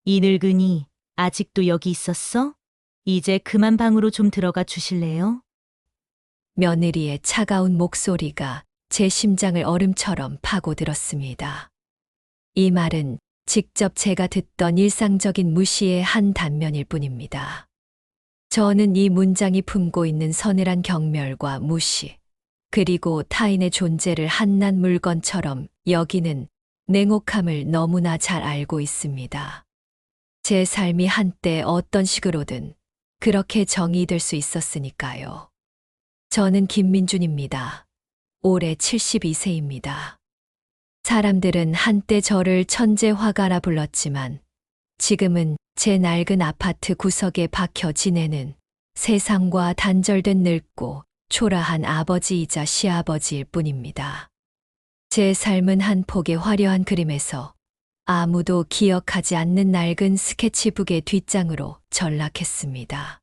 이 늙은이 아직도 여기 있었어? 이제 그만 방으로 좀 들어가 주실래요? 며느리의 차가운 목소리가 제 심장을 얼음처럼 파고들었습니다. 이 말은 직접 제가 듣던 일상적인 무시의 한 단면일 뿐입니다. 저는 이 문장이 품고 있는 서늘한 경멸과 무시, 그리고 타인의 존재를 한낱 물건처럼 여기는 냉혹함을 너무나 잘 알고 있습니다. 제 삶이 한때 어떤 식으로든 그렇게 정의될 수 있었으니까요. 저는 김민준입니다. 올해 72세입니다. 사람들은 한때 저를 천재 화가라 불렀지만 지금은 제 낡은 아파트 구석에 박혀 지내는 세상과 단절된 늙고 초라한 아버지이자 시아버지일 뿐입니다. 제 삶은 한 폭의 화려한 그림에서 아무도 기억하지 않는 낡은 스케치북의 뒷장으로 전락했습니다.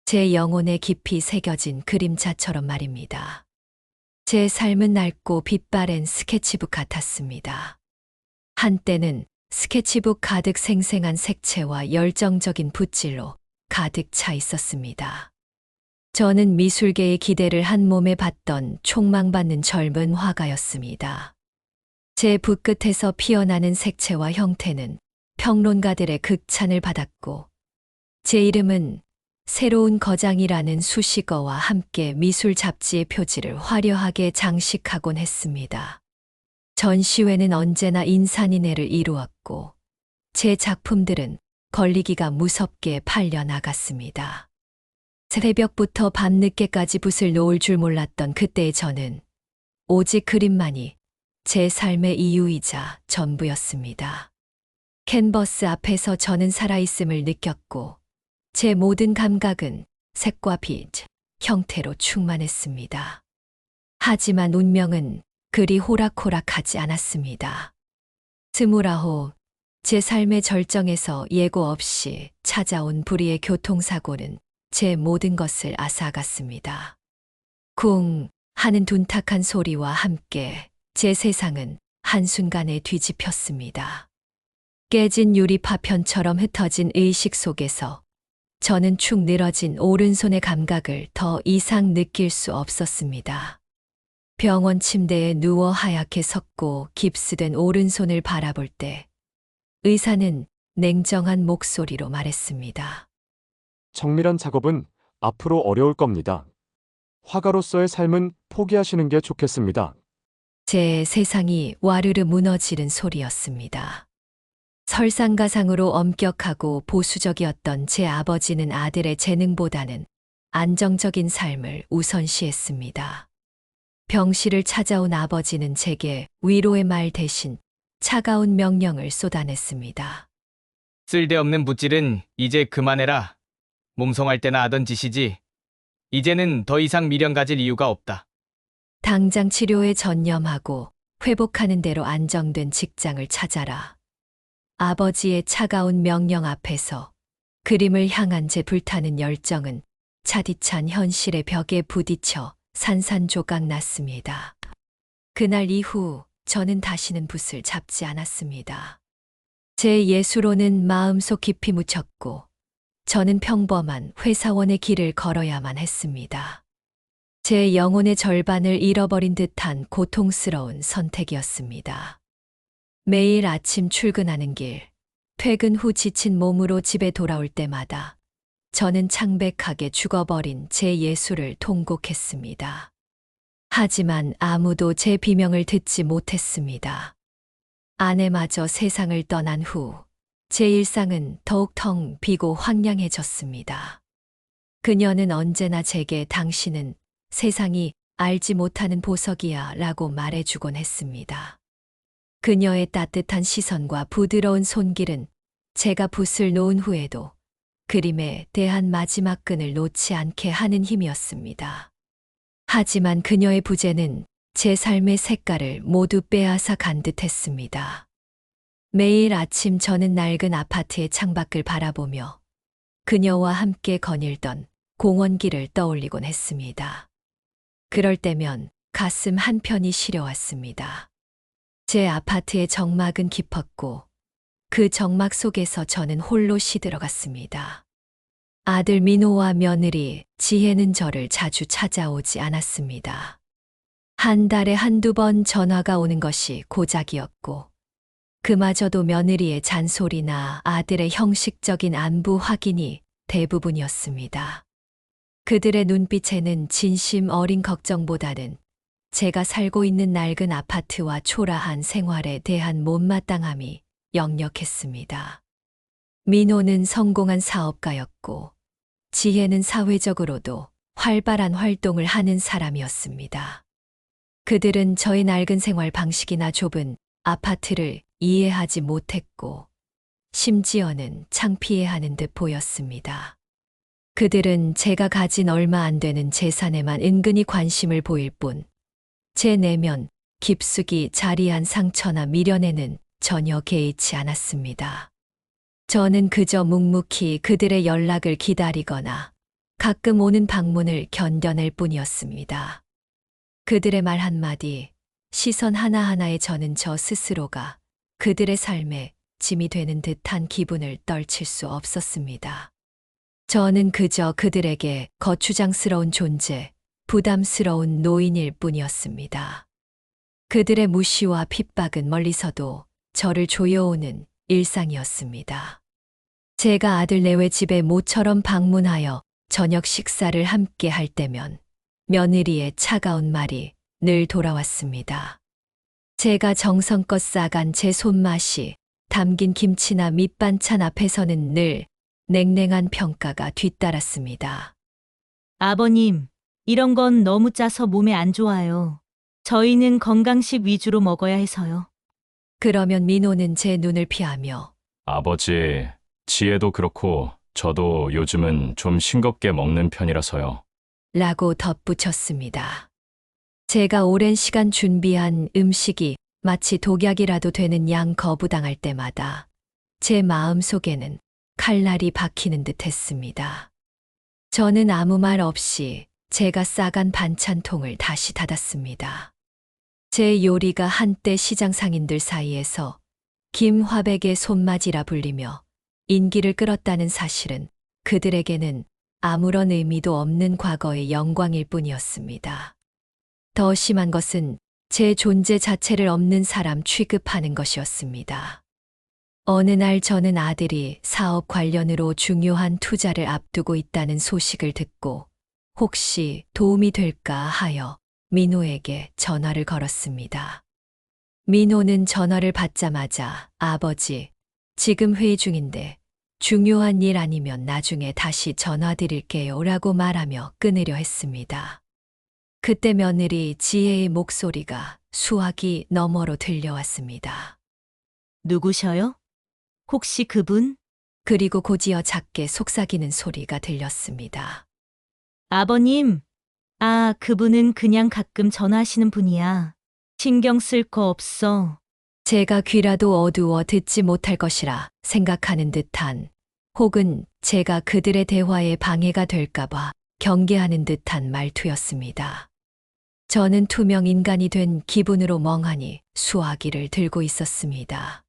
제 영혼에 깊이 새겨진 그림자처럼 말입니다. 제 삶은 낡고 빛바랜 스케치북 같았습니다. 한때는 스케치북 가득 생생한 색채와 열정적인 붓질로 가득 차 있었습니다. 저는 미술계의 기대를 한 몸에 받던 촉망받는 젊은 화가였습니다. 제 붓끝에서 피어나는 색채와 형태는 평론가들의 극찬을 받았고, 제 이름은 새로운 거장이라는 수식어와 함께 미술 잡지의 표지를 화려하게 장식하곤 했습니다. 전시회는 언제나 인산인해를 이루었고, 제 작품들은 걸리기가 무섭게 팔려 나갔습니다. 새벽부터 밤늦게까지 붓을 놓을 줄 몰랐던 그때의 저는 오직 그림만이 제 삶의 이유이자 전부였습니다. 캔버스 앞에서 저는 살아있음을 느꼈고, 제 모든 감각은 색과 빛, 형태로 충만했습니다. 하지만 운명은 그리 호락호락하지 않았습니다. 29, 제 삶의 절정에서 예고 없이 찾아온 불의의 교통사고는 제 모든 것을 앗아갔습니다. 쿵 하는 둔탁한 소리와 함께 제 세상은 한순간에 뒤집혔습니다. 깨진 유리 파편처럼 흩어진 의식 속에서 저는 축 늘어진 오른손의 감각을 더 이상 느낄 수 없었습니다. 병원 침대에 누워 하얗게 섰고 깁스된 오른손을 바라볼 때 의사는 냉정한 목소리로 말했습니다. 정밀한 작업은 앞으로 어려울 겁니다. 화가로서의 삶은 포기하시는 게 좋겠습니다. 제 세상이 와르르 무너지는 소리였습니다. 설상가상으로 엄격하고 보수적이었던 제 아버지는 아들의 재능보다는 안정적인 삶을 우선시했습니다. 병실을 찾아온 아버지는 제게 위로의 말 대신 차가운 명령을 쏟아냈습니다. 쓸데없는 붓질은 이제 그만해라. 몸송할 때나 하던 짓이지. 이제는 더 이상 미련 가질 이유가 없다. 당장 치료에 전념하고 회복하는 대로 안정된 직장을 찾아라. 아버지의 차가운 명령 앞에서 그림을 향한 제 불타는 열정은 차디찬 현실의 벽에 부딪혀 산산조각 났습니다. 그날 이후 저는 다시는 붓을 잡지 않았습니다. 제 예수로는 마음속 깊이 묻혔고 저는 평범한 회사원의 길을 걸어야만 했습니다. 제 영혼의 절반을 잃어버린 듯한 고통스러운 선택이었습니다. 매일 아침 출근하는 길, 퇴근 후 지친 몸으로 집에 돌아올 때마다 저는 창백하게 죽어버린 제 예수를 통곡했습니다. 하지만 아무도 제 비명을 듣지 못했습니다. 아내마저 세상을 떠난 후 제 일상은 더욱 텅 비고 황량해졌습니다. 그녀는 언제나 제게 당신은 세상이 알지 못하는 보석이야 라고 말해주곤 했습니다. 그녀의 따뜻한 시선과 부드러운 손길은 제가 붓을 놓은 후에도 그림에 대한 마지막 끈을 놓지 않게 하는 힘이었습니다. 하지만 그녀의 부재는 제 삶의 색깔을 모두 빼앗아 간 듯했습니다. 매일 아침 저는 낡은 아파트의 창밖을 바라보며 그녀와 함께 거닐던 공원길을 떠올리곤 했습니다. 그럴 때면 가슴 한편이 시려왔습니다. 제 아파트의 정막은 깊었고 그 적막 속에서 저는 홀로 시들어갔습니다. 아들 민호와 며느리 지혜는 저를 자주 찾아오지 않았습니다. 한 달에 한두 번 전화가 오는 것이 고작이었고, 그마저도 며느리의 잔소리나 아들의 형식적인 안부 확인이 대부분이었습니다. 그들의 눈빛에는 진심 어린 걱정보다는 제가 살고 있는 낡은 아파트와 초라한 생활에 대한 못마땅함이 역력했습니다. 민호는 성공한 사업가였고, 지혜는 사회적으로도 활발한 활동을 하는 사람이었습니다. 그들은 저의 낡은 생활 방식이나 좁은 아파트를 이해하지 못했고, 심지어는 창피해하는 듯 보였습니다. 그들은 제가 가진 얼마 안 되는 재산에만 은근히 관심을 보일 뿐, 제 내면 깊숙이 자리한 상처나 미련에는 전혀 개의치 않았습니다. 저는 그저 묵묵히 그들의 연락을 기다리거나 가끔 오는 방문을 견뎌낼 뿐이었습니다. 그들의 말 한마디, 시선 하나하나에 저는 저 스스로가 그들의 삶에 짐이 되는 듯한 기분을 떨칠 수 없었습니다. 저는 그저 그들에게 거추장스러운 존재, 부담스러운 노인일 뿐이었습니다. 그들의 무시와 핍박은 멀리서도 저를 조여오는 일상이었습니다. 제가 아들 내외 집에 모처럼 방문하여 저녁 식사를 함께 할 때면 며느리의 차가운 말이 늘 돌아왔습니다. 제가 정성껏 싸간 제 손맛이 담긴 김치나 밑반찬 앞에서는 늘 냉랭한 평가가 뒤따랐습니다. 아버님, 이런 건 너무 짜서 몸에 안 좋아요. 저희는 건강식 위주로 먹어야 해서요. 그러면 민호는 제 눈을 피하며 아버지, 지혜도 그렇고 저도 요즘은 좀 싱겁게 먹는 편이라서요. 라고 덧붙였습니다. 제가 오랜 시간 준비한 음식이 마치 독약이라도 되는 양 거부당할 때마다 제 마음 속에는 칼날이 박히는 듯 했습니다. 저는 아무 말 없이 제가 싸간 반찬통을 다시 닫았습니다. 제 요리가 한때 시장 상인들 사이에서 김화백의 손맛이라 불리며 인기를 끌었다는 사실은 그들에게는 아무런 의미도 없는 과거의 영광일 뿐이었습니다. 더 심한 것은 제 존재 자체를 없는 사람 취급하는 것이었습니다. 어느 날 저는 아들이 사업 관련으로 중요한 투자를 앞두고 있다는 소식을 듣고 혹시 도움이 될까 하여 민호에게 전화를 걸었습니다. 민호는 전화를 받자마자 아버지, 지금 회의 중인데 중요한 일 아니면 나중에 다시 전화 드릴게요 라고 말하며 끊으려 했습니다. 그때 며느리 지혜의 목소리가 수화기 너머로 들려왔습니다. 누구셔요? 혹시 그분? 그리고 곧이어 작게 속삭이는 소리가 들렸습니다. 아버님, 그분은 그냥 가끔 전화하시는 분이야. 신경 쓸 거 없어. 제가 귀라도 어두워 듣지 못할 것이라 생각하는 듯한 혹은 제가 그들의 대화에 방해가 될까봐 경계하는 듯한 말투였습니다. 저는 투명 인간이 된 기분으로 멍하니 수화기를 들고 있었습니다.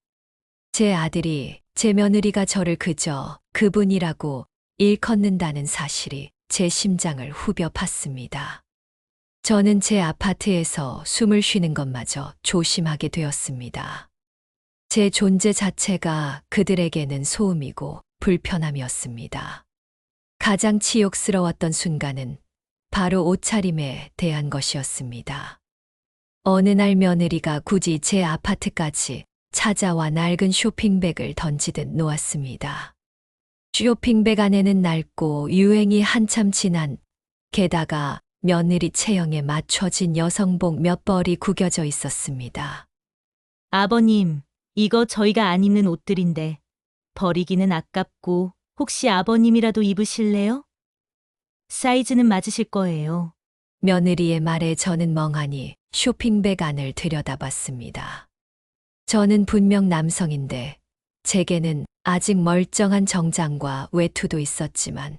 제 아들이, 제 며느리가 저를 그저 그분이라고 일컫는다는 사실이 제 심장을 후벼 팠습니다. 저는 제 아파트에서 숨을 쉬는 것마저 조심하게 되었습니다. 제 존재 자체가 그들에게는 소음이고 불편함이었습니다. 가장 치욕스러웠던 순간은 바로 옷차림에 대한 것이었습니다. 어느 날 며느리가 굳이 제 아파트까지 찾아와 낡은 쇼핑백을 던지듯 놓았습니다. 쇼핑백 안에는 낡고 유행이 한참 지난, 게다가 며느리 체형에 맞춰진 여성복 몇 벌이 구겨져 있었습니다. 아버님, 이거 저희가 안 입는 옷들인데 버리기는 아깝고 혹시 아버님이라도 입으실래요? 사이즈는 맞으실 거예요. 며느리의 말에 저는 멍하니 쇼핑백 안을 들여다봤습니다. 저는 분명 남성인데 제게는 아직 멀쩡한 정장과 외투도 있었지만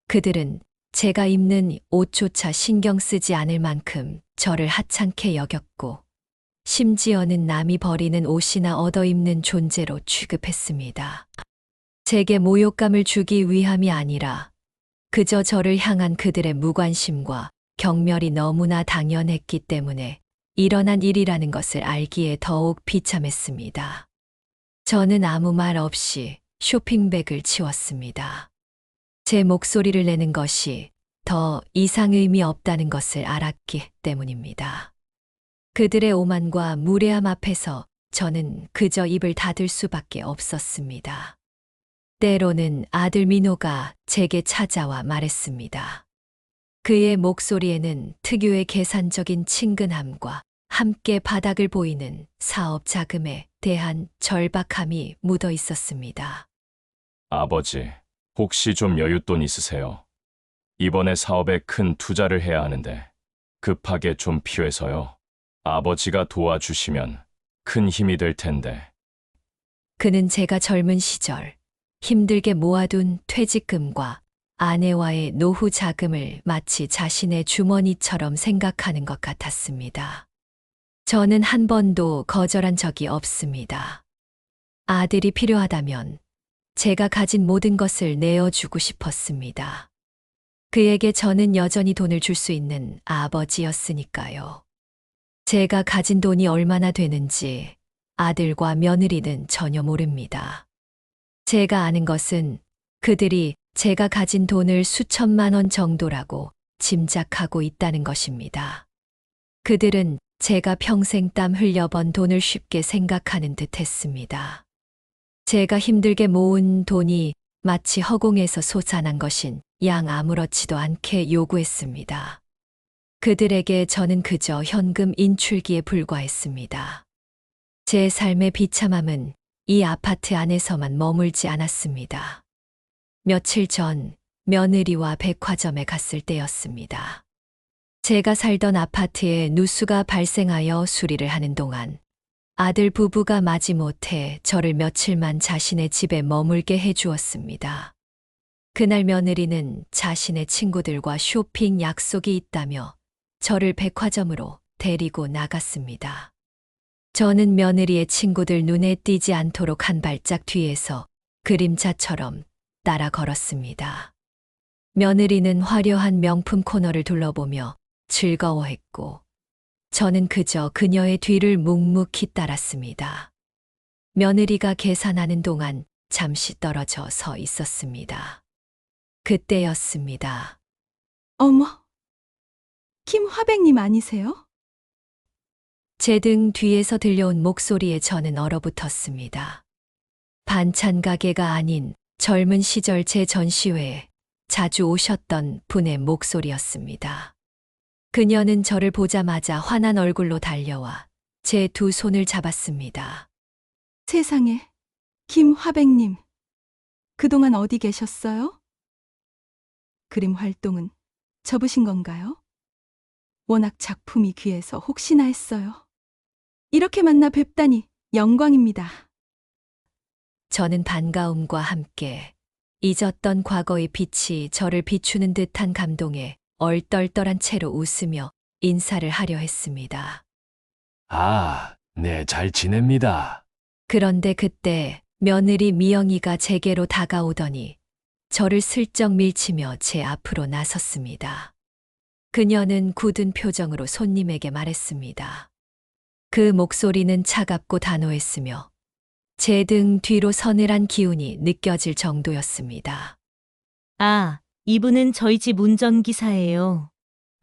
그들은 제가 입는 옷조차 신경 쓰지 않을 만큼 저를 하찮게 여겼고 심지어는 남이 버리는 옷이나 얻어입는 존재로 취급했습니다. 제게 모욕감을 주기 위함이 아니라 그저 저를 향한 그들의 무관심과 경멸이 너무나 당연했기 때문에 일어난 일이라는 것을 알기에 더욱 비참했습니다. 저는 아무 말 없이 쇼핑백을 치웠습니다. 제 목소리를 내는 것이 더 이상 의미 없다는 것을 알았기 때문입니다. 그들의 오만과 무례함 앞에서 저는 그저 입을 닫을 수밖에 없었습니다. 때로는 아들 민호가 제게 찾아와 말했습니다. 그의 목소리에는 특유의 계산적인 친근함과 함께 바닥을 보이는 사업 자금에 대한 절박함이 묻어 있었습니다. 아버지, 혹시 좀 여윳돈 있으세요? 이번에 사업에 큰 투자를 해야 하는데 급하게 좀 필요해서요. 아버지가 도와주시면 큰 힘이 될 텐데. 그는 제가 젊은 시절 힘들게 모아둔 퇴직금과 아내와의 노후 자금을 마치 자신의 주머니처럼 생각하는 것 같았습니다. 저는 한 번도 거절한 적이 없습니다. 아들이 필요하다면 제가 가진 모든 것을 내어주고 싶었습니다. 그에게 저는 여전히 돈을 줄 수 있는 아버지였으니까요. 제가 가진 돈이 얼마나 되는지 아들과 며느리는 전혀 모릅니다. 제가 아는 것은 그들이 제가 가진 돈을 수천만 원 정도라고 짐작하고 있다는 것입니다. 그들은 제가 평생 땀 흘려 번 돈을 쉽게 생각하는 듯 했습니다. 제가 힘들게 모은 돈이 마치 허공에서 솟아난 것인 양 아무렇지도 않게 요구했습니다. 그들에게 저는 그저 현금 인출기에 불과했습니다. 제 삶의 비참함은 이 아파트 안에서만 머물지 않았습니다. 며칠 전 며느리와 백화점에 갔을 때였습니다. 제가 살던 아파트에 누수가 발생하여 수리를 하는 동안 아들 부부가 마지못해 저를 며칠만 자신의 집에 머물게 해주었습니다. 그날 며느리는 자신의 친구들과 쇼핑 약속이 있다며 저를 백화점으로 데리고 나갔습니다. 저는 며느리의 친구들 눈에 띄지 않도록 한 발짝 뒤에서 그림자처럼 따라 걸었습니다. 며느리는 화려한 명품 코너를 둘러보며 즐거워했고 저는 그저 그녀의 뒤를 묵묵히 따랐습니다. 며느리가 계산하는 동안 잠시 떨어져 서 있었습니다. 그때였습니다. 어머, 김화백님 아니세요? 제 등 뒤에서 들려온 목소리에 저는 얼어붙었습니다. 반찬 가게가 아닌 젊은 시절 제 전시회에 자주 오셨던 분의 목소리였습니다. 그녀는 저를 보자마자 환한 얼굴로 달려와 제 두 손을 잡았습니다. 세상에, 김화백님. 그동안 어디 계셨어요? 그림 활동은 접으신 건가요? 워낙 작품이 귀해서 혹시나 했어요. 이렇게 만나 뵙다니 영광입니다. 저는 반가움과 함께 잊었던 과거의 빛이 저를 비추는 듯한 감동에 얼떨떨한 채로 웃으며 인사를 하려 했습니다. 아, 네, 잘 지냅니다. 그런데 그때 며느리 미영이가 제게로 다가오더니 저를 슬쩍 밀치며 제 앞으로 나섰습니다. 그녀는 굳은 표정으로 손님에게 말했습니다. 그 목소리는 차갑고 단호했으며 제 등 뒤로 서늘한 기운이 느껴질 정도였습니다. 아, 이분은 저희 집 운전기사예요.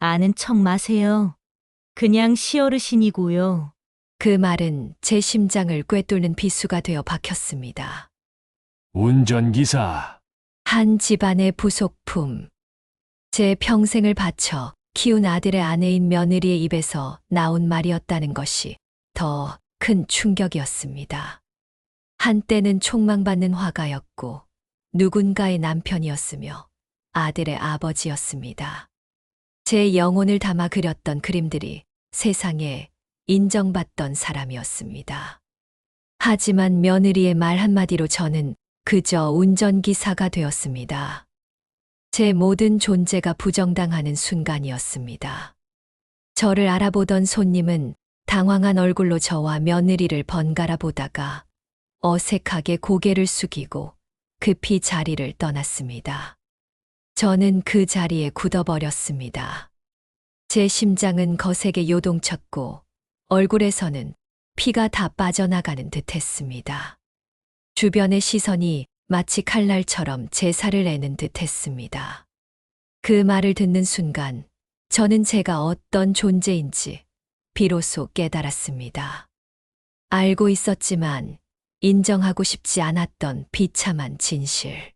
아는 척 마세요. 그냥 시어르신이고요. 그 말은 제 심장을 꿰뚫는 비수가 되어 박혔습니다. 운전기사. 한 집안의 부속품. 제 평생을 바쳐 키운 아들의 아내인 며느리의 입에서 나온 말이었다는 것이 더 큰 충격이었습니다. 한때는 촉망받는 화가였고 누군가의 남편이었으며 아들의 아버지였습니다. 제 영혼을 담아 그렸던 그림들이 세상에 인정받던 사람이었습니다. 하지만 며느리의 말 한마디로 저는 그저 운전기사가 되었습니다. 제 모든 존재가 부정당하는 순간이었습니다. 저를 알아보던 손님은 당황한 얼굴로 저와 며느리를 번갈아 보다가 어색하게 고개를 숙이고 급히 자리를 떠났습니다. 저는 그 자리에 굳어버렸습니다. 제 심장은 거세게 요동쳤고 얼굴에서는 피가 다 빠져나가는 듯 했습니다. 주변의 시선이 마치 칼날처럼 제 살을 내는 듯 했습니다. 그 말을 듣는 순간 저는 제가 어떤 존재인지 비로소 깨달았습니다. 알고 있었지만 인정하고 싶지 않았던 비참한 진실.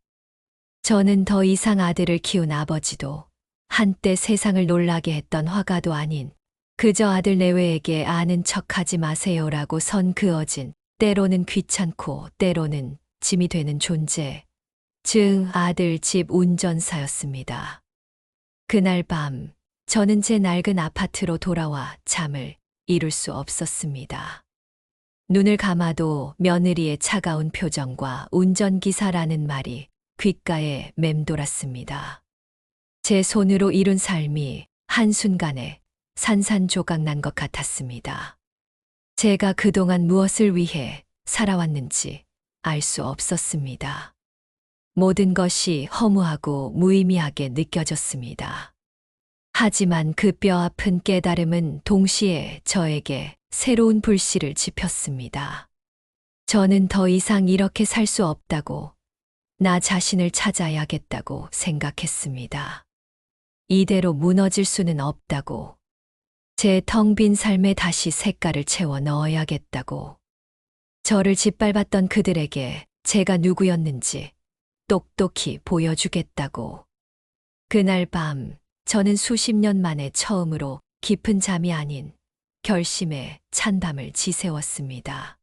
저는 더 이상 아들을 키운 아버지도 한때 세상을 놀라게 했던 화가도 아닌 그저 아들 내외에게 아는 척하지 마세요라고 선 그어진 때로는 귀찮고 때로는 짐이 되는 존재, 즉 아들 집 운전사였습니다. 그날 밤 저는 제 낡은 아파트로 돌아와 잠을 이룰 수 없었습니다. 눈을 감아도 며느리의 차가운 표정과 운전기사라는 말이 귓가에 맴돌았습니다. 제 손으로 이룬 삶이 한순간에 산산조각 난 것 같았습니다. 제가 그동안 무엇을 위해 살아왔는지 알 수 없었습니다. 모든 것이 허무하고 무의미하게 느껴졌습니다. 하지만 그 뼈아픈 깨달음은 동시에 저에게 새로운 불씨를 지폈습니다. 저는 더 이상 이렇게 살 수 없다고, 나 자신을 찾아야겠다고 생각했습니다. 이대로 무너질 수는 없다고, 제 텅 빈 삶에 다시 색깔을 채워 넣어야겠다고, 저를 짓밟았던 그들에게 제가 누구였는지 똑똑히 보여주겠다고. 그날 밤 저는 수십 년 만에 처음으로 깊은 잠이 아닌 결심의 찬밤을 지새웠습니다.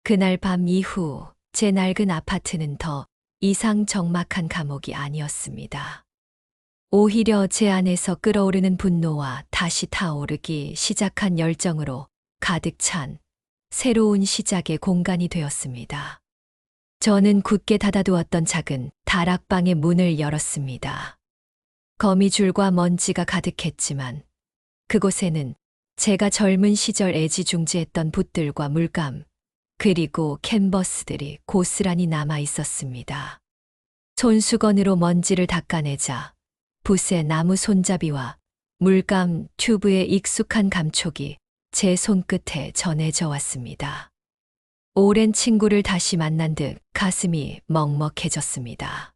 그날 밤 이후 제 낡은 아파트는 더 이상 적막한 감옥이 아니었습니다. 오히려 제 안에서 끓어오르는 분노와 다시 타오르기 시작한 열정으로 가득 찬 새로운 시작의 공간이 되었습니다. 저는 굳게 닫아두었던 작은 다락방의 문을 열었습니다. 거미줄과 먼지가 가득했지만 그곳에는 제가 젊은 시절 애지중지했던 붓들과 물감, 그리고 캔버스들이 고스란히 남아 있었습니다. 손수건으로 먼지를 닦아내자 붓의 나무 손잡이와 물감 튜브의 익숙한 감촉이 제 손끝에 전해져 왔습니다. 오랜 친구를 다시 만난 듯 가슴이 먹먹해졌습니다.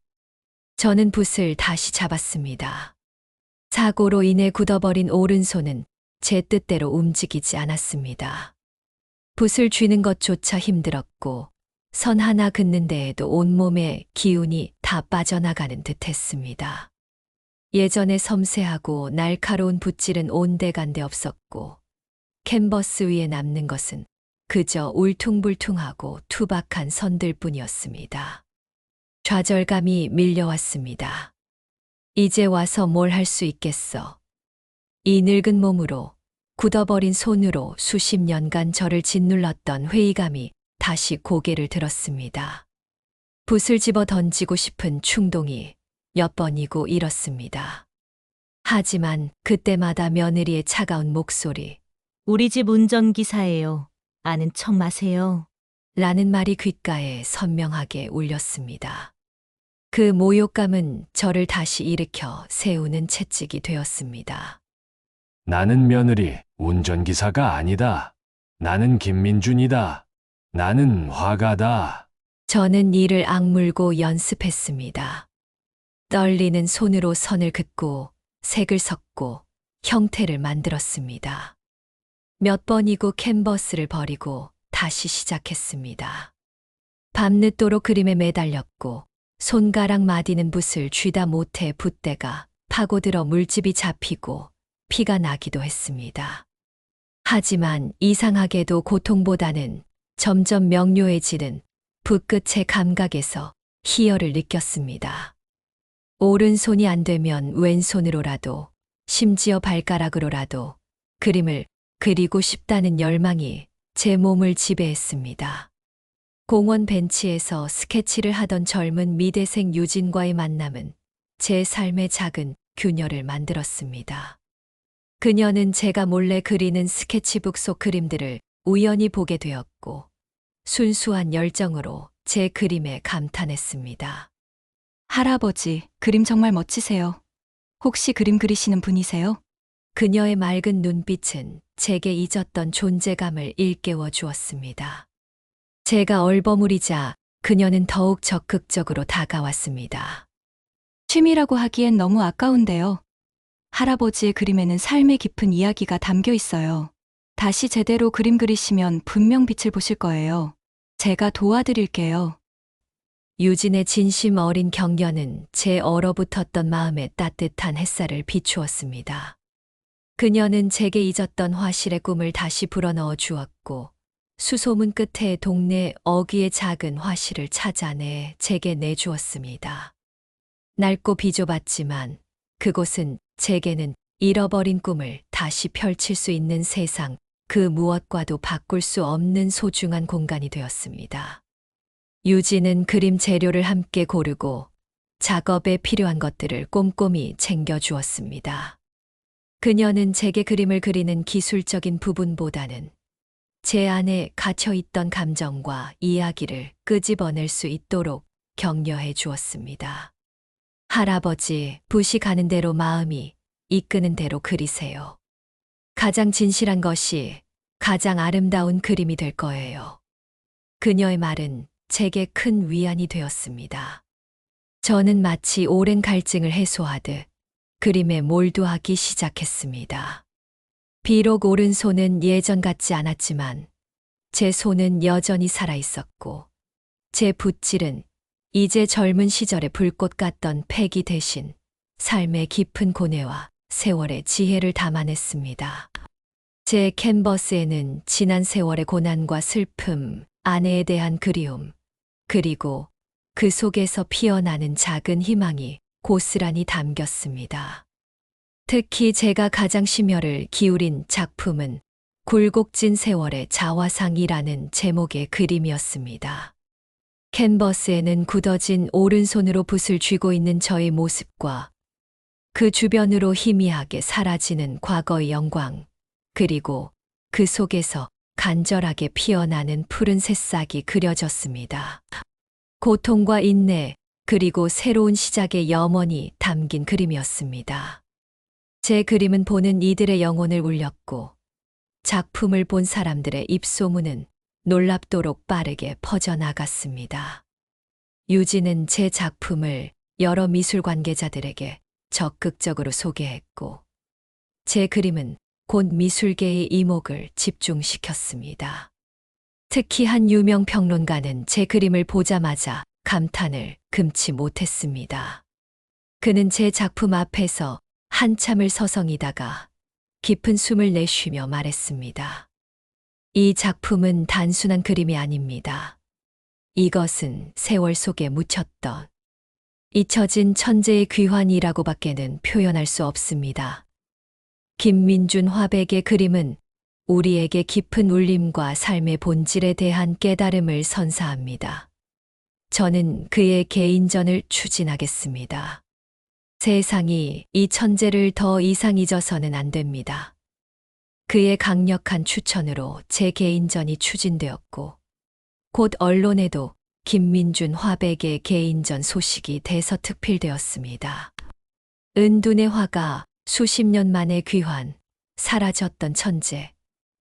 저는 붓을 다시 잡았습니다. 사고로 인해 굳어버린 오른손은 제 뜻대로 움직이지 않았습니다. 붓을 쥐는 것조차 힘들었고 선 하나 긋는 데에도 온몸에 기운이 다 빠져나가는 듯 했습니다. 예전에 섬세하고 날카로운 붓질은 온데간데 없었고 캔버스 위에 남는 것은 그저 울퉁불퉁하고 투박한 선들뿐이었습니다. 좌절감이 밀려왔습니다. 이제 와서 뭘 할 수 있겠어. 이 늙은 몸으로 굳어버린 손으로 수십 년간 저를 짓눌렀던 회의감이 다시 고개를 들었습니다. 붓을 집어 던지고 싶은 충동이 몇 번이고 일었습니다. 하지만 그때마다 며느리의 차가운 목소리, 우리 집 운전기사예요. 아는 척 마세요. 라는 말이 귓가에 선명하게 울렸습니다. 그 모욕감은 저를 다시 일으켜 세우는 채찍이 되었습니다. 나는 며느리, 운전기사가 아니다. 나는 김민준이다. 나는 화가다. 저는 이를 악물고 연습했습니다. 떨리는 손으로 선을 긋고 색을 섞고 형태를 만들었습니다. 몇 번이고 캔버스를 버리고 다시 시작했습니다. 밤늦도록 그림에 매달렸고 손가락 마디는 붓을 쥐다 못해 붓대가 파고들어 물집이 잡히고 피가 나기도 했습니다. 하지만 이상하게도 고통보다는 점점 명료해지는 붓끝의 감각에서 희열을 느꼈습니다. 오른손이 안 되면 왼손으로라도, 심지어 발가락으로라도 그림을 그리고 싶다는 열망이 제 몸을 지배했습니다. 공원 벤치에서 스케치를 하던 젊은 미대생 유진과의 만남은 제 삶의 작은 균열을 만들었습니다. 그녀는 제가 몰래 그리는 스케치북 속 그림들을 우연히 보게 되었고, 순수한 열정으로 제 그림에 감탄했습니다. 할아버지, 그림 정말 멋지세요. 혹시 그림 그리시는 분이세요? 그녀의 맑은 눈빛은 제게 잊었던 존재감을 일깨워 주었습니다. 제가 얼버무리자 그녀는 더욱 적극적으로 다가왔습니다. 취미라고 하기엔 너무 아까운데요. 할아버지의 그림에는 삶의 깊은 이야기가 담겨 있어요. 다시 제대로 그림 그리시면 분명 빛을 보실 거예요. 제가 도와드릴게요. 유진의 진심 어린 격려는 제 얼어붙었던 마음에 따뜻한 햇살을 비추었습니다. 그녀는 제게 잊었던 화실의 꿈을 다시 불어넣어 주었고, 수소문 끝에 동네 어귀의 작은 화실을 찾아내 제게 내주었습니다. 낡고 비좁았지만 그곳은 제게는 잃어버린 꿈을 다시 펼칠 수 있는 세상, 그 무엇과도 바꿀 수 없는 소중한 공간이 되었습니다. 유진은 그림 재료를 함께 고르고 작업에 필요한 것들을 꼼꼼히 챙겨주었습니다. 그녀는 제게 그림을 그리는 기술적인 부분보다는 제 안에 갇혀있던 감정과 이야기를 끄집어낼 수 있도록 격려해 주었습니다. 할아버지, 붓이 가는 대로 마음이 이끄는 대로 그리세요. 가장 진실한 것이 가장 아름다운 그림이 될 거예요. 그녀의 말은 제게 큰 위안이 되었습니다. 저는 마치 오랜 갈증을 해소하듯 그림에 몰두하기 시작했습니다. 비록 오른손은 예전 같지 않았지만 제 손은 여전히 살아있었고, 제 붓질은 이제 젊은 시절의 불꽃 같던 패기 대신 삶의 깊은 고뇌와 세월의 지혜를 담아냈습니다. 제 캔버스에는 지난 세월의 고난과 슬픔, 아내에 대한 그리움, 그리고 그 속에서 피어나는 작은 희망이 고스란히 담겼습니다. 특히 제가 가장 심혈을 기울인 작품은 굴곡진 세월의 자화상이라는 제목의 그림이었습니다. 캔버스에는 굳어진 오른손으로 붓을 쥐고 있는 저의 모습과 그 주변으로 희미하게 사라지는 과거의 영광, 그리고 그 속에서 간절하게 피어나는 푸른 새싹이 그려졌습니다. 고통과 인내, 그리고 새로운 시작의 염원이 담긴 그림이었습니다. 제 그림은 보는 이들의 영혼을 울렸고, 작품을 본 사람들의 입소문은 놀랍도록 빠르게 퍼져나갔습니다. 유진은 제 작품을 여러 미술 관계자들에게 적극적으로 소개했고, 제 그림은 곧 미술계의 이목을 집중시켰습니다. 특히 한 유명 평론가는 제 그림을 보자마자 감탄을 금치 못했습니다. 그는 제 작품 앞에서 한참을 서성이다가 깊은 숨을 내쉬며 말했습니다. 이 작품은 단순한 그림이 아닙니다. 이것은 세월 속에 묻혔던 잊혀진 천재의 귀환이라고밖에는 표현할 수 없습니다. 김민준 화백의 그림은 우리에게 깊은 울림과 삶의 본질에 대한 깨달음을 선사합니다. 저는 그의 개인전을 추진하겠습니다. 세상이 이 천재를 더 이상 잊어서는 안 됩니다. 그의 강력한 추천으로 제 개인전이 추진되었고, 곧 언론에도 김민준 화백의 개인전 소식이 대서특필되었습니다. 은둔의 화가 수십 년 만에 귀환, 사라졌던 천재,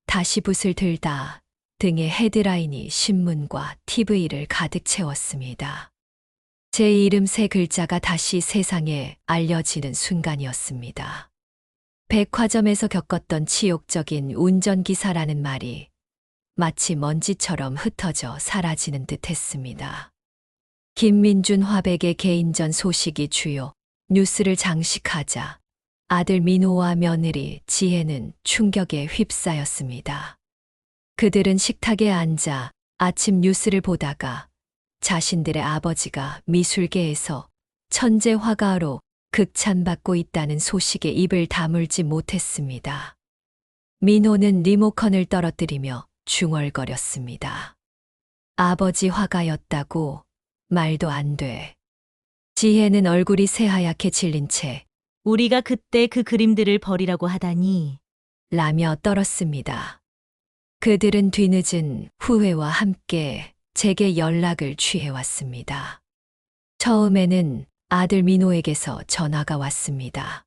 다시 붓을 들다 등의 헤드라인이 신문과 TV를 가득 채웠습니다. 제 이름 세 글자가 다시 세상에 알려지는 순간이었습니다. 백화점에서 겪었던 치욕적인 운전기사라는 말이 마치 먼지처럼 흩어져 사라지는 듯 했습니다. 김민준 화백의 개인전 소식이 주요 뉴스를 장식하자 아들 민호와 며느리 지혜는 충격에 휩싸였습니다. 그들은 식탁에 앉아 아침 뉴스를 보다가 자신들의 아버지가 미술계에서 천재 화가로 극찬받고 있다는 소식에 입을 다물지 못했습니다. 민호는 리모컨을 떨어뜨리며 중얼거렸습니다. 아버지 화가였다고? 말도 안 돼. 지혜는 얼굴이 새하얗게 질린 채 우리가 그때 그 그림들을 버리라고 하다니. 라며 떨었습니다. 그들은 뒤늦은 후회와 함께 제게 연락을 취해왔습니다. 처음에는 아들 민호에게서 전화가 왔습니다.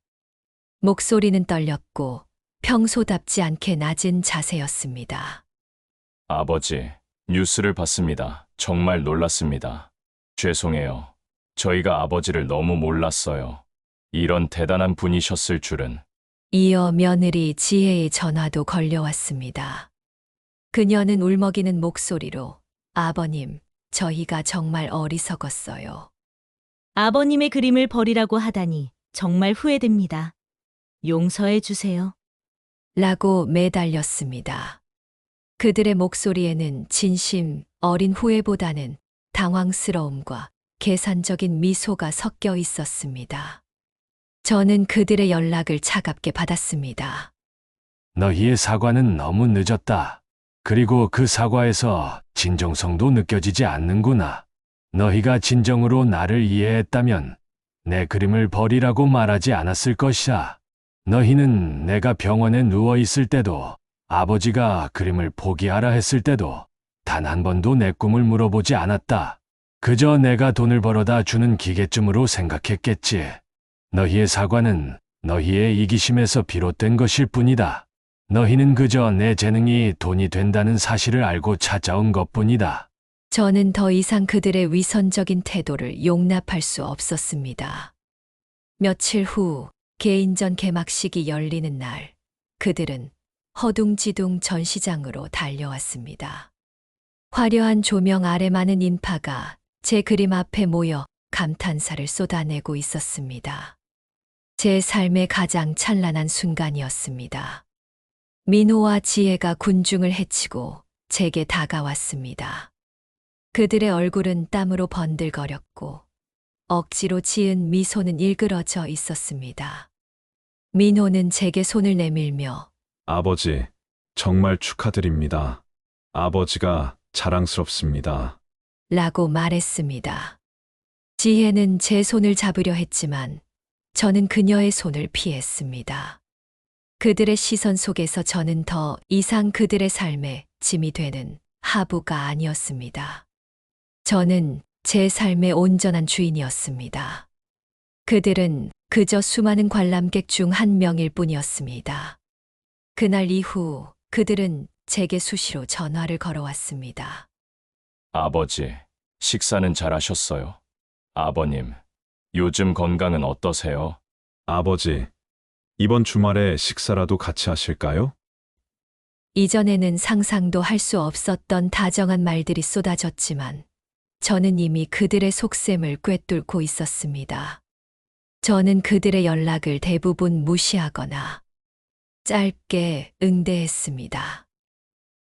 목소리는 떨렸고 평소답지 않게 낮은 자세였습니다. 아버지, 뉴스를 봤습니다. 정말 놀랐습니다. 죄송해요. 저희가 아버지를 너무 몰랐어요. 이런 대단한 분이셨을 줄은. 이어 며느리 지혜의 전화도 걸려왔습니다. 그녀는 울먹이는 목소리로 아버님, 저희가 정말 어리석었어요. 아버님의 그림을 버리라고 하다니 정말 후회됩니다. 용서해 주세요. 라고 매달렸습니다. 그들의 목소리에는 진심, 어린 후회보다는 당황스러움과 계산적인 미소가 섞여 있었습니다. 저는 그들의 연락을 차갑게 받았습니다. 너희의 사과는 너무 늦었다. 그리고 그 사과에서 진정성도 느껴지지 않는구나. 너희가 진정으로 나를 이해했다면 내 그림을 버리라고 말하지 않았을 것이야. 너희는 내가 병원에 누워 있을 때도 아버지가 그림을 포기하라 했을 때도 단 한 번도 내 꿈을 물어보지 않았다. 그저 내가 돈을 벌어다 주는 기계쯤으로 생각했겠지. 너희의 사과는 너희의 이기심에서 비롯된 것일 뿐이다. 너희는 그저 내 재능이 돈이 된다는 사실을 알고 찾아온 것뿐이다. 저는 더 이상 그들의 위선적인 태도를 용납할 수 없었습니다. 며칠 후 개인전 개막식이 열리는 날, 그들은 허둥지둥 전시장으로 달려왔습니다. 화려한 조명 아래 많은 인파가 제 그림 앞에 모여 감탄사를 쏟아내고 있었습니다. 제 삶의 가장 찬란한 순간이었습니다. 민호와 지혜가 군중을 헤치고 제게 다가왔습니다. 그들의 얼굴은 땀으로 번들거렸고 억지로 지은 미소는 일그러져 있었습니다. 민호는 제게 손을 내밀며 아버지, 정말 축하드립니다. 아버지가 자랑스럽습니다. 라고 말했습니다. 지혜는 제 손을 잡으려 했지만 저는 그녀의 손을 피했습니다. 그들의 시선 속에서 저는 더 이상 그들의 삶에 짐이 되는 하부가 아니었습니다. 저는 제 삶의 온전한 주인이었습니다. 그들은 그저 수많은 관람객 중 한 명일 뿐이었습니다. 그날 이후 그들은 제게 수시로 전화를 걸어왔습니다. 아버지, 식사는 잘 하셨어요? 아버님, 요즘 건강은 어떠세요? 아버지, 이번 주말에 식사라도 같이 하실까요? 이전에는 상상도 할 수 없었던 다정한 말들이 쏟아졌지만 저는 이미 그들의 속셈을 꿰뚫고 있었습니다. 저는 그들의 연락을 대부분 무시하거나 짧게 응대했습니다.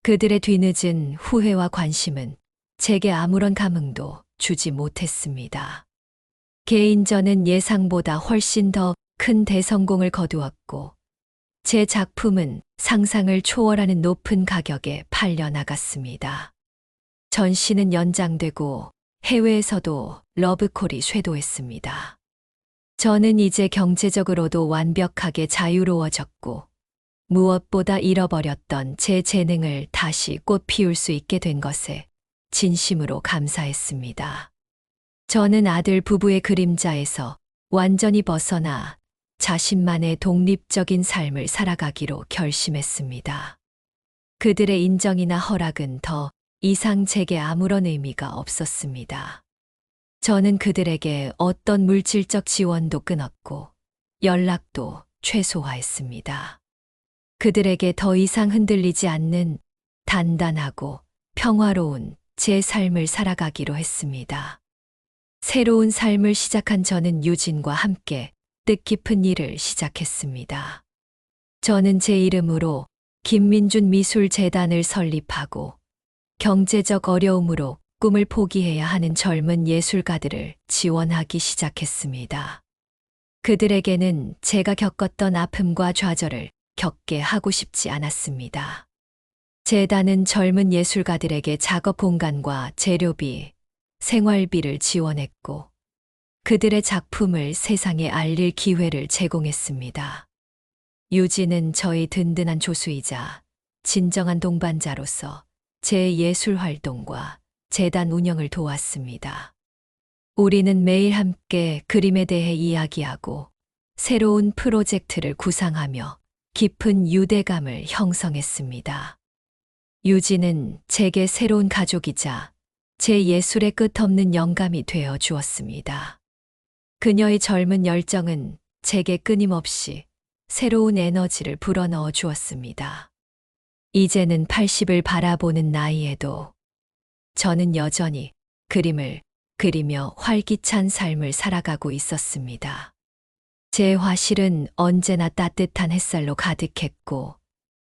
그들의 뒤늦은 후회와 관심은 제게 아무런 감흥도 주지 못했습니다. 개인전은 예상보다 훨씬 더 큰 대성공을 거두었고 제 작품은 상상을 초월하는 높은 가격에 팔려나갔습니다. 전시는 연장되고 해외에서도 러브콜이 쇄도했습니다. 저는 이제 경제적으로도 완벽하게 자유로워졌고 무엇보다 잃어버렸던 제 재능을 다시 꽃 피울 수 있게 된 것에 진심으로 감사했습니다. 저는 아들 부부의 그림자에서 완전히 벗어나 자신만의 독립적인 삶을 살아가기로 결심했습니다. 그들의 인정이나 허락은 더 이상 제게 아무런 의미가 없었습니다. 저는 그들에게 어떤 물질적 지원도 끊었고 연락도 최소화했습니다. 그들에게 더 이상 흔들리지 않는 단단하고 평화로운 제 삶을 살아가기로 했습니다. 새로운 삶을 시작한 저는 유진과 함께 뜻깊은 일을 시작했습니다. 저는 제 이름으로 김민준 미술재단을 설립하고 경제적 어려움으로 꿈을 포기해야 하는 젊은 예술가들을 지원하기 시작했습니다. 그들에게는 제가 겪었던 아픔과 좌절을 겪게 하고 싶지 않았습니다. 재단은 젊은 예술가들에게 작업 공간과 재료비, 생활비를 지원했고 그들의 작품을 세상에 알릴 기회를 제공했습니다. 유진은 저희 든든한 조수이자 진정한 동반자로서 제 예술 활동과 재단 운영을 도왔습니다. 우리는 매일 함께 그림에 대해 이야기하고 새로운 프로젝트를 구상하며 깊은 유대감을 형성했습니다. 유진은 제게 새로운 가족이자 제 예술의 끝없는 영감이 되어 주었습니다. 그녀의 젊은 열정은 제게 끊임없이 새로운 에너지를 불어넣어 주었습니다. 이제는 80을 바라보는 나이에도 저는 여전히 그림을 그리며 활기찬 삶을 살아가고 있었습니다. 제 화실은 언제나 따뜻한 햇살로 가득했고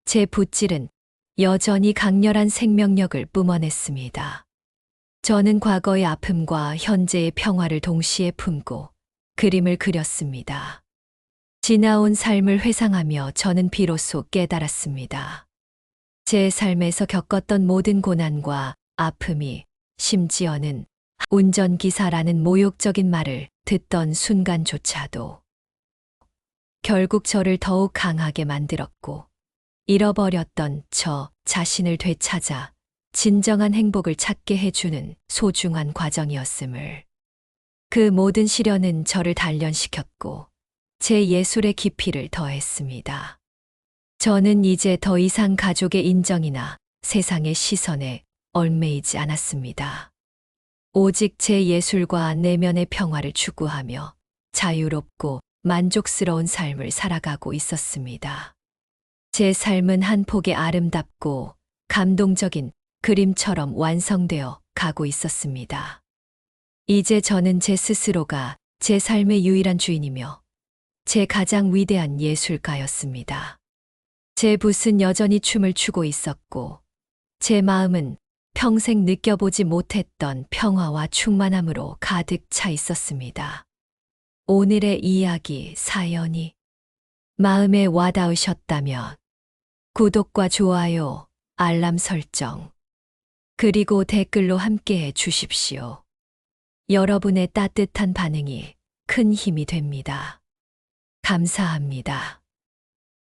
제 붓질은 여전히 강렬한 생명력을 뿜어냈습니다. 저는 과거의 아픔과 현재의 평화를 동시에 품고 그림을 그렸습니다. 지나온 삶을 회상하며 저는 비로소 깨달았습니다. 제 삶에서 겪었던 모든 고난과 아픔이 심지어는 운전기사라는 모욕적인 말을 듣던 순간조차도 결국 저를 더욱 강하게 만들었고 잃어버렸던 저 자신을 되찾아 진정한 행복을 찾게 해주는 소중한 과정이었음을. 그 모든 시련은 저를 단련시켰고 제 예술의 깊이를 더했습니다. 저는 이제 더 이상 가족의 인정이나 세상의 시선에 얽매이지 않았습니다. 오직 제 예술과 내면의 평화를 추구하며 자유롭고 만족스러운 삶을 살아가고 있었습니다. 제 삶은 한 폭의 아름답고 감동적인 그림처럼 완성되어 가고 있었습니다. 이제 저는 제 스스로가 제 삶의 유일한 주인이며 제 가장 위대한 예술가였습니다. 제 붓은 여전히 춤을 추고 있었고 제 마음은 평생 느껴보지 못했던 평화와 충만함으로 가득 차 있었습니다. 오늘의 이야기 사연이 마음에 와닿으셨다면 구독과 좋아요, 알람 설정, 그리고 댓글로 함께해 주십시오. 여러분의 따뜻한 반응이 큰 힘이 됩니다. 감사합니다.